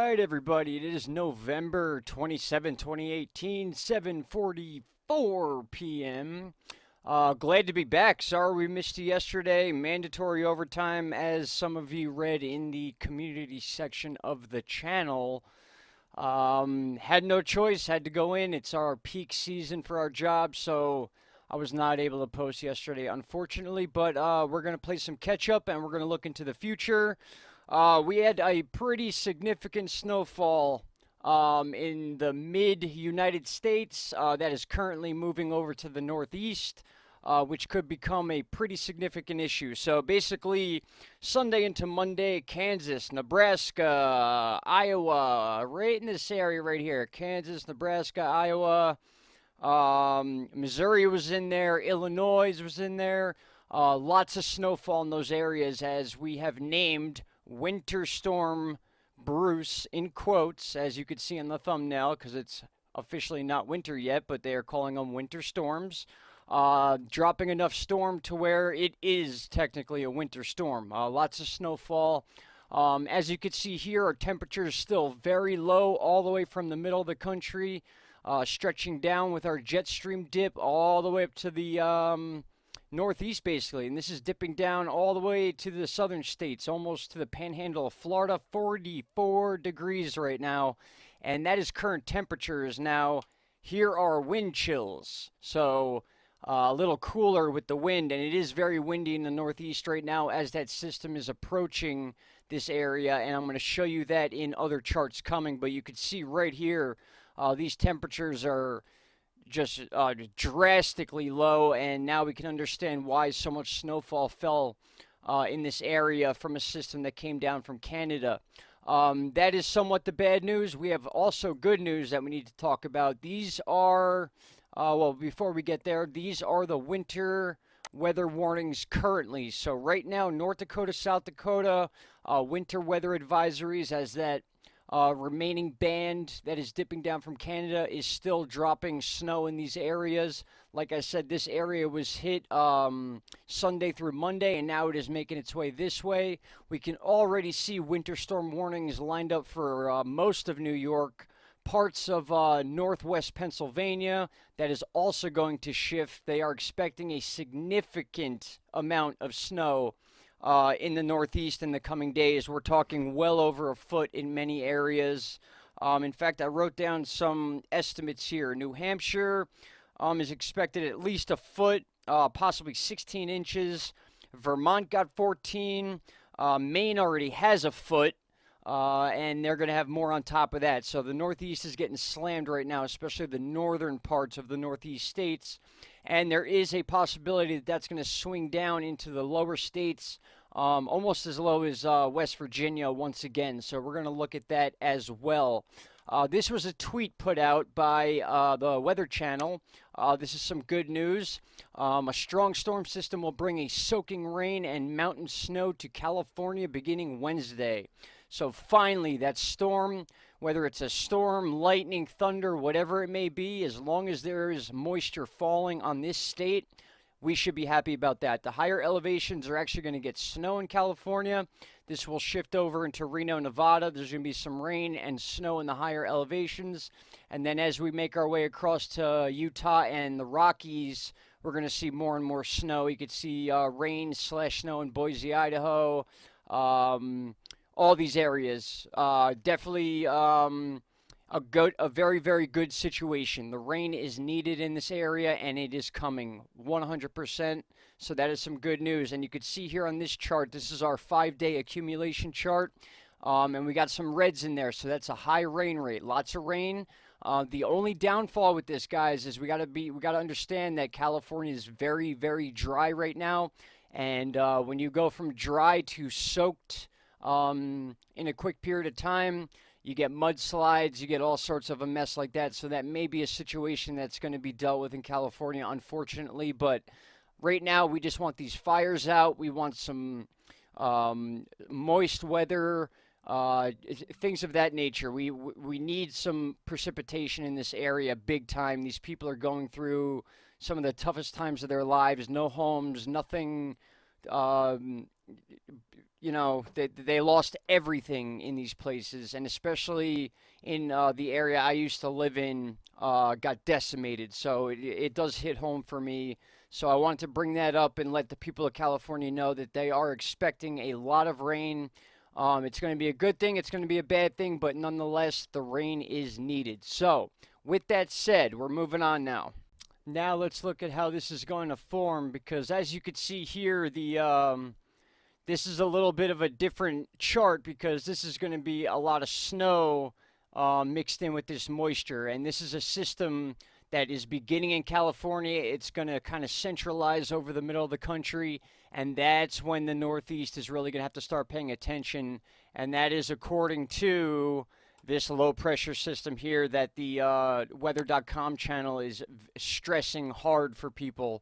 right, everybody. It is November 27, 2018, 7:44 p.m. Glad to be back. Sorry we missed you yesterday. Mandatory overtime, as some of you read in the community section of the channel. Had no choice, had to go in. It's our peak season for our job, so I was not able to post yesterday, unfortunately. But we're going to play some catch up and we're going to look into the future. We had a pretty significant snowfall in the mid United States that is currently moving over to the Northeast, which could become a pretty significant issue. So basically, Sunday into Monday, Kansas, Nebraska, Iowa, right in this area right here. Kansas, Nebraska, Iowa. Missouri was in there, Illinois was in there. Lots of snowfall in those areas as we have named Winter Storm Bruce in quotes, as you could see on the thumbnail, because it's officially not winter yet, but they are calling them winter storms. Dropping enough storm to where it is technically a winter storm. Lots of snowfall. As you can see here, our temperature is still very low all the way from the middle of the country, stretching down with our jet stream dip all the way up to the northeast, basically. And this is dipping down all the way to the southern states, almost to the panhandle of Florida. 44 degrees right now, and that is current temperatures. Now, here are wind chills. So a little cooler with the wind, and it is very windy in the northeast right now as that system is approaching this area, and I'm going to show you that in other charts coming. But you can see right here, these temperatures are just drastically low, and now we can understand why so much snowfall fell in this area from a system that came down from Canada. That is somewhat the bad news. We have also good news that we need to talk about. These are, well, before we get there, these are the winter weather warnings currently. So right now, North Dakota, South Dakota, winter weather advisories, as that remaining band that is dipping down from Canada is still dropping snow in these areas. Like I said, this area was hit Sunday through Monday, and now it is making its way this way. We can already see winter storm warnings lined up for most of New York, parts of northwest Pennsylvania. That is also going to shift. They are expecting a significant amount of snow in the Northeast in the coming days. We're talking well over a foot in many areas. In fact, I wrote down some estimates here. New Hampshire is expected at least a foot, possibly 16 inches. Vermont got 14. Maine already has a foot. And they're going to have more on top of that. So the Northeast is getting slammed right now, especially the northern parts of the Northeast states. And there is a possibility that that's going to swing down into the lower states, almost as low as West Virginia once again. So we're going to look at that as well. This was a tweet put out by the Weather Channel. This is some good news. A strong storm system will bring a soaking rain and mountain snow to California beginning Wednesday. So finally, that storm, whether it's a storm, lightning, thunder, whatever it may be, as long as there is moisture falling on this state, we should be happy about that. The higher elevations are actually going to get snow in California. This will shift over into Reno, Nevada. There's going to be some rain and snow in the higher elevations. And then as we make our way across to Utah and the Rockies, we're going to see more and more snow. You could see rain/snow in Boise, Idaho. All these areas, definitely a very, very good situation. The rain is needed in this area, and it is coming 100%. So that is some good news. And you can see here on this chart, this is our 5-day accumulation chart, and we got some reds in there. So that's a high rain rate, lots of rain. The only downfall with this, guys, is we got to understand that California is very, very dry right now, and when you go from dry to soaked in a quick period of time, you get mudslides, you get all sorts of a mess like that. So that may be a situation that's going to be dealt with in California, unfortunately. But right now, we just want these fires out. We want some moist weather, things of that nature. We need some precipitation in this area big time. These people are going through some of the toughest times of their lives. No homes, nothing Um, they lost everything in these places, and especially in the area I used to live in, got decimated. So it does hit home for me. So I wanted to bring that up and let the people of California know that they are expecting a lot of rain. It's going to be a good thing, it's going to be a bad thing, but nonetheless, the rain is needed. So, with that said, we're moving on now. Now let's look at how this is going to form because as you can see here, this is a little bit of a different chart because this is going to be a lot of snow mixed in with this moisture. And this is a system that is beginning in California. It's going to kind of centralize over the middle of the country. And that's when the Northeast is really going to have to start paying attention. And that is according to this low pressure system here that the weather.com channel is stressing hard for people.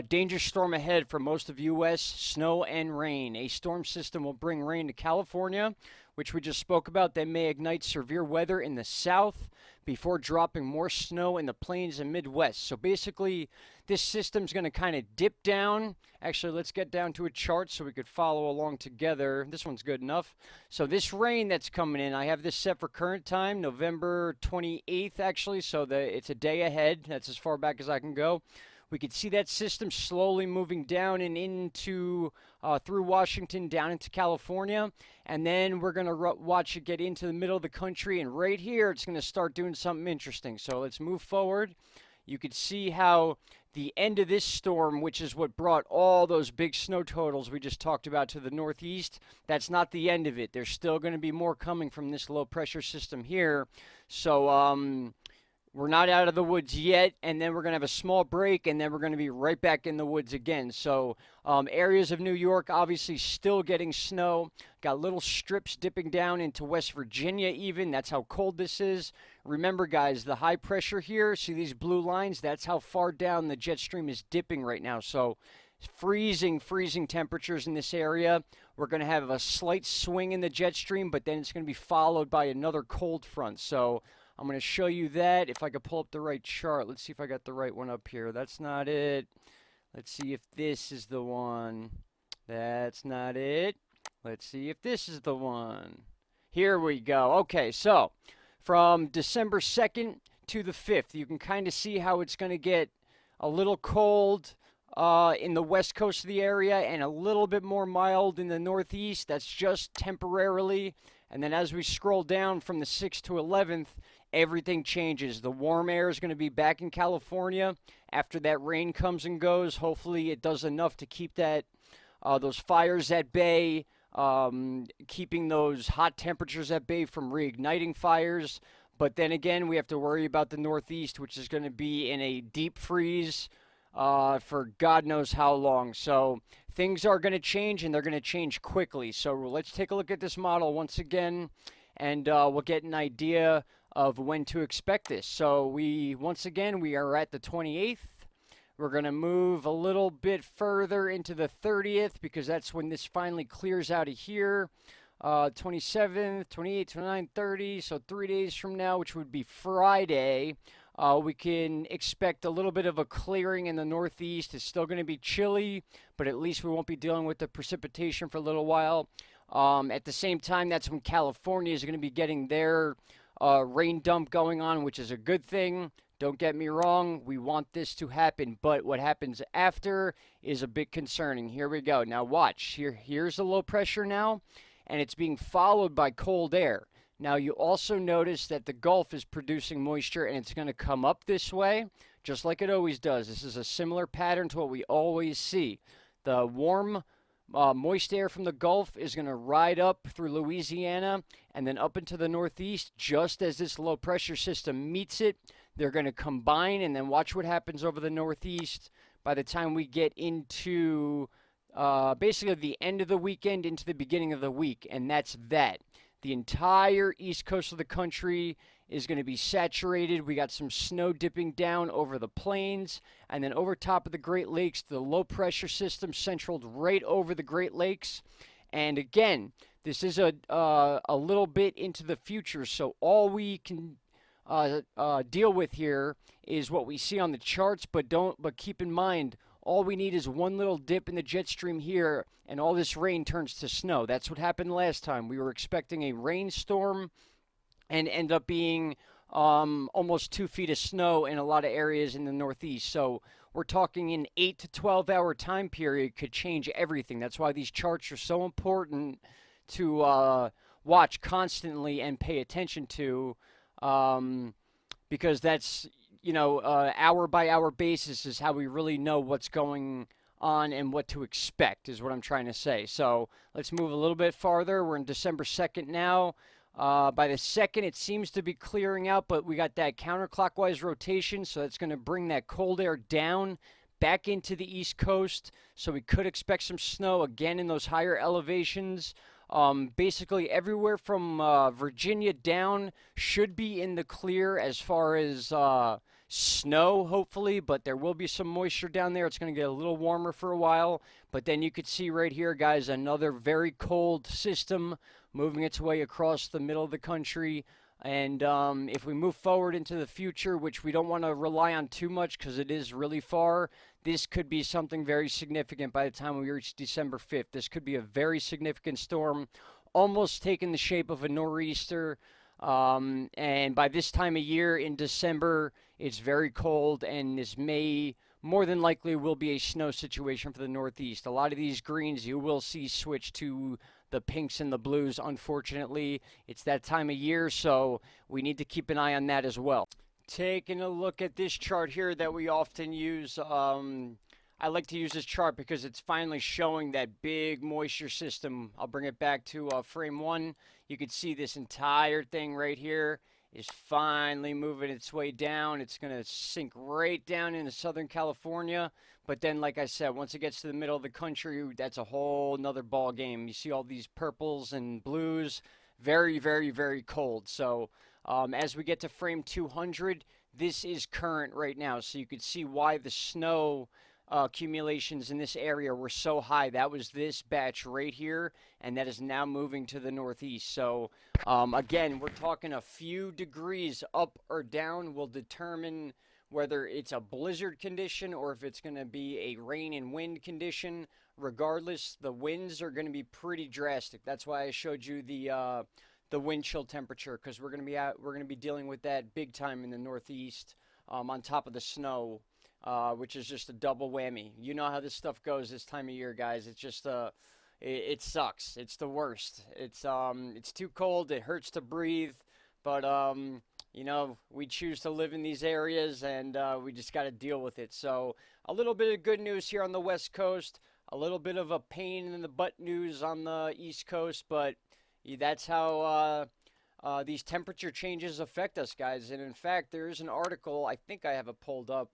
Danger storm ahead for most of U.S. Snow and rain. A storm system will bring rain to California, which we just spoke about. They may ignite severe weather in the south before dropping more snow in the plains and Midwest. So basically, this system's going to kind of dip down. Actually, let's get down to a chart so we could follow along together. This one's good enough. So this rain that's coming in, I have this set for current time, November 28th, actually. So it's a day ahead. That's as far back as I can go. We could see that system slowly moving down and into through Washington down into California, and then we're going to watch it get into the middle of the country, and right here it's going to start doing something interesting. So let's move forward. You could see how the end of this storm, which is what brought all those big snow totals we just talked about to the northeast, that's not the end of it. There's still going to be more coming from this low pressure system here. So we're not out of the woods yet, and then we're going to have a small break, and then we're going to be right back in the woods again. So areas of New York obviously still getting snow. Got little strips dipping down into West Virginia even. That's how cold this is. Remember, guys, the high pressure here, see these blue lines? That's how far down the jet stream is dipping right now. So freezing temperatures in this area. We're going to have a slight swing in the jet stream, but then it's going to be followed by another cold front. So I'm going to show you that. If I could pull up the right chart. Let's see if I got the right one up here. That's not it. Let's see if this is the one. That's not it. Let's see if this is the one. Here we go. Okay, so from December 2nd to the 5th, you can kind of see how it's going to get a little cold in the west coast of the area and a little bit more mild in the northeast. That's just temporarily. And then as we scroll down from the 6th to 11th, everything changes. The warm air is going to be back in California after that rain comes and goes. Hopefully it does enough to keep those fires at bay, keeping those hot temperatures at bay from reigniting fires. But then again, we have to worry about the Northeast, which is going to be in a deep freeze for God knows how long. So things are going to change, and they're going to change quickly. So let's take a look at this model once again, and we'll get an idea of when to expect this. So once again, we are at the 28th. We're going to move a little bit further into the 30th because that's when this finally clears out of here. 27th, 28th, 29th, 30. So 3 days from now, which would be Friday, we can expect a little bit of a clearing in the northeast. It's still going to be chilly, but at least we won't be dealing with the precipitation for a little while. At the same time, that's when California is going to be getting their rain dump going on, which is a good thing. Don't get me wrong, we want this to happen, but what happens after is a bit concerning. Here we go. Now watch. Here's the low pressure now, and it's being followed by cold air. Now you also notice that the Gulf is producing moisture, and it's going to come up this way, just like it always does. This is a similar pattern to what we always see. The warm moist air from the Gulf is going to ride up through Louisiana and then up into the Northeast just as this low pressure system meets it. They're going to combine, and then watch what happens over the Northeast by the time we get into basically the end of the weekend into the beginning of the week, and that's that. The entire east coast of the country is going to be saturated. We got some snow dipping down over the plains, and then over top of the Great Lakes, the low pressure system centraled right over the Great Lakes. And again, this is a little bit into the future, so all we can deal with here is what we see on the charts, but keep in mind All we need is one little dip in the jet stream here, and all this rain turns to snow. That's what happened last time. We were expecting a rainstorm and end up being almost 2 feet of snow in a lot of areas in the Northeast. So we're talking an 8 to 12 hour time period could change everything. That's why these charts are so important to watch constantly and pay attention to, um, because that's, hour by hour basis is how we really know what's going on and what to expect, is what I'm trying to say. So let's move a little bit farther. We're in December 2nd now. By the second, it seems to be clearing out, but we got that counterclockwise rotation, so that's going to bring that cold air down back into the East Coast. So we could expect some snow again in those higher elevations. Basically, everywhere from Virginia down should be in the clear as far as snow, hopefully, but there will be some moisture down there. It's going to get a little warmer for a while, but then you could see right here, guys, another very cold system moving its way across the middle of the country. And if we move forward into the future, which we don't want to rely on too much because it is really far, this could be something very significant by the time we reach December 5th. This could be a very significant storm, almost taking the shape of a nor'easter. And by this time of year in December, it's very cold, and this may more than likely will be a snow situation for the Northeast. A lot of these greens you will see switch to the pinks and the blues. Unfortunately, it's that time of year, so we need to keep an eye on that as well. Taking a look at this chart here that we often use. I like to use this chart because it's finally showing that big moisture system. I'll bring it back to frame one. You can see this entire thing right here is finally moving its way down. It's going to sink right down into Southern California. But then, like I said, once it gets to the middle of the country, that's a whole nother ball game. You see all these purples and blues, very, very, very cold. So as we get to frame 200, this is current right now. So you could see why the snow accumulations in this area were so high. That was this batch right here, and that is now moving to the northeast. So again, we're talking a few degrees up or down will determine whether it's a blizzard condition or if it's going to be a rain and wind condition. Regardless, the winds are going to be pretty drastic. That's why I showed you the wind chill temperature, because we're going to be dealing with that big time in the northeast, on top of the snow. Which is just a double whammy. You know how this stuff goes this time of year, guys. It's just it sucks. It's the worst. It's too cold. It hurts to breathe. But we choose to live in these areas, and we just got to deal with it. So a little bit of good news here on the West Coast. A little bit of a pain in the butt news on the East Coast, but that's how these temperature changes affect us, guys. And in fact, there is an article. I think I have it pulled up.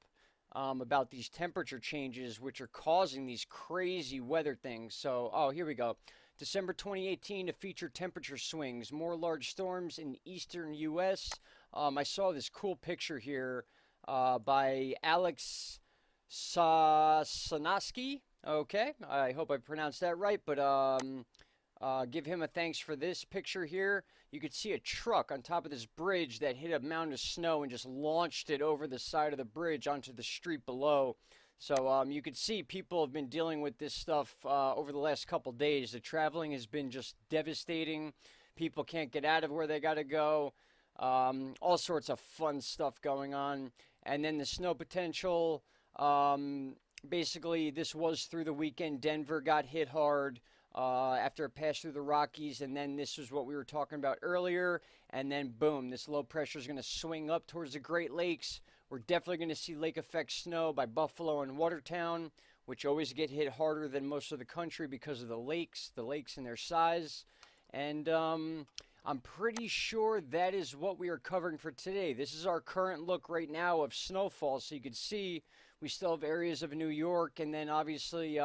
About these temperature changes which are causing these crazy weather things. So, here we go. December 2018 to feature temperature swings, more large storms in eastern U.S. I saw this cool picture here by Alex Sosnoski. Okay, I hope I pronounced that right, but give him a thanks for this picture here. You could see a truck on top of this bridge that hit a mound of snow and just launched it over the side of the bridge onto the street below. So you could see people have been dealing with this stuff over the last couple days. The traveling has been just devastating. People can't get out of where they got to go. All sorts of fun stuff going on. And then the snow potential. Basically, this was through the weekend. Denver got hit hard after it passed through the Rockies, and then this was what we were talking about earlier, and then boom, this low pressure is going to swing up towards the Great Lakes. We're definitely going to see lake effect snow by Buffalo and Watertown, which always get hit harder than most of the country because of the lakes and their size. And I'm pretty sure that is what we are covering for today. This is our current look right now of snowfall, so you can see we still have areas of New York, and then obviously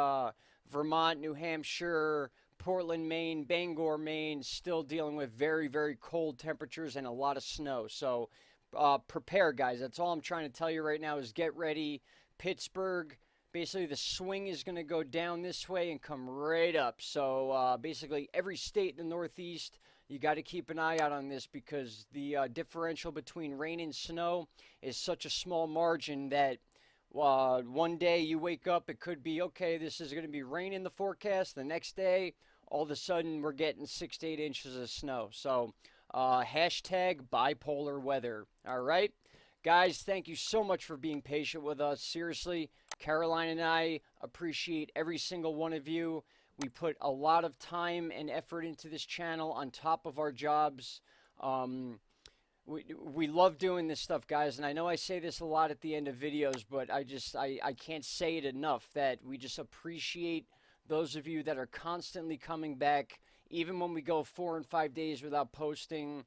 Vermont, New Hampshire, Portland, Maine, Bangor, Maine, still dealing with very, very cold temperatures and a lot of snow. So prepare, guys. That's all I'm trying to tell you right now is get ready. Pittsburgh, basically the swing is going to go down this way and come right up. So basically every state in the Northeast, you got to keep an eye out on this because the differential between rain and snow is such a small margin that One day you wake up, it could be okay, this is going to be rain in the forecast. The next day, all of a sudden, we're getting 6 to 8 inches of snow. So, hashtag bipolar weather. All right. Guys, thank you so much for being patient with us. Seriously, Caroline and I appreciate every single one of you. We put a lot of time and effort into this channel on top of our jobs. Um, we love doing this stuff, guys, and I know I say this a lot at the end of videos, but I can't say it enough that we just appreciate those of you that are constantly coming back, even when we go 4 and 5 days without posting.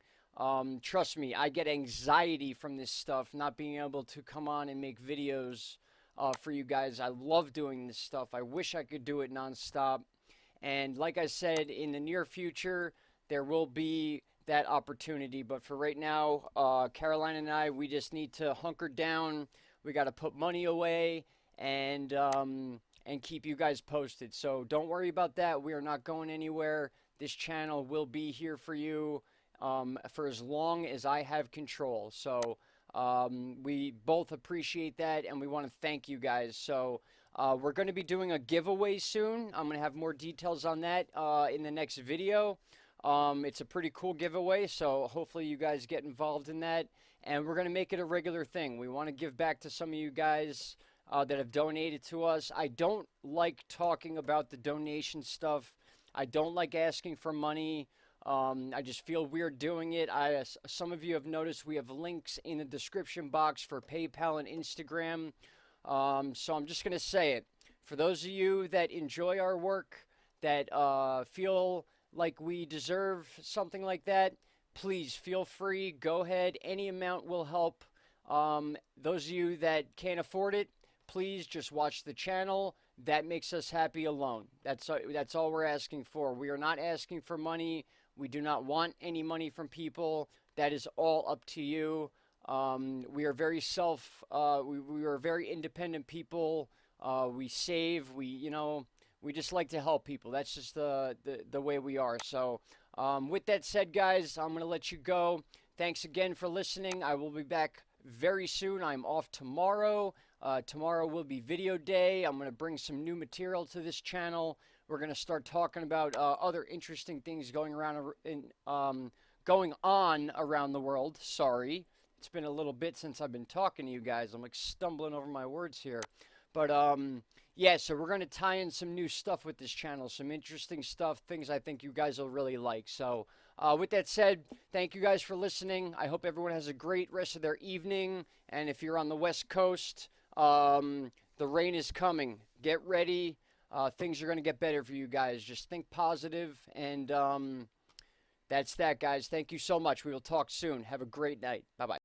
Trust me, I get anxiety from this stuff, not being able to come on and make videos for you guys. I love doing this stuff. I wish I could do it nonstop. And like I said, in the near future, there will be that opportunity. But for right now, Caroline and I, we just need to hunker down. We got to put money away and keep you guys posted. So don't worry about that. We are not going anywhere. This channel will be here for you for as long as I have control. So we both appreciate that, and we want to thank you guys. So we're going to be doing a giveaway soon. I'm going to have more details on that in the next video. It's a pretty cool giveaway, so hopefully you guys get involved in that. And we're going to make it a regular thing. We want to give back to some of you guys that have donated to us. I don't like talking about the donation stuff. I don't like asking for money. I just feel weird doing it. Some of you have noticed we have links in the description box for PayPal and Instagram. So I'm just going to say it. For those of you that enjoy our work, that feel like we deserve something like that, please feel free. Go ahead. Any amount will help. Those of you that can't afford it, please just watch the channel. That makes us happy alone. That's all we're asking for. We are not asking for money. We do not want any money from people. That is all up to you. We are very we are very independent people. We save. We just like to help people. That's just the way we are. So with that said, guys, I'm going to let you go. Thanks again for listening. I will be back very soon. I'm off tomorrow. Tomorrow will be video day. I'm going to bring some new material to this channel. We're going to start talking about other interesting things going on around the world. Sorry. It's been a little bit since I've been talking to you guys. I'm like stumbling over my words here. But yeah, so we're going to tie in some new stuff with this channel, some interesting stuff, things I think you guys will really like. So with that said, thank you guys for listening. I hope everyone has a great rest of their evening. And if you're on the West Coast, the rain is coming. Get ready. Things are going to get better for you guys. Just think positive. And that's that, guys. Thank you so much. We will talk soon. Have a great night. Bye-bye.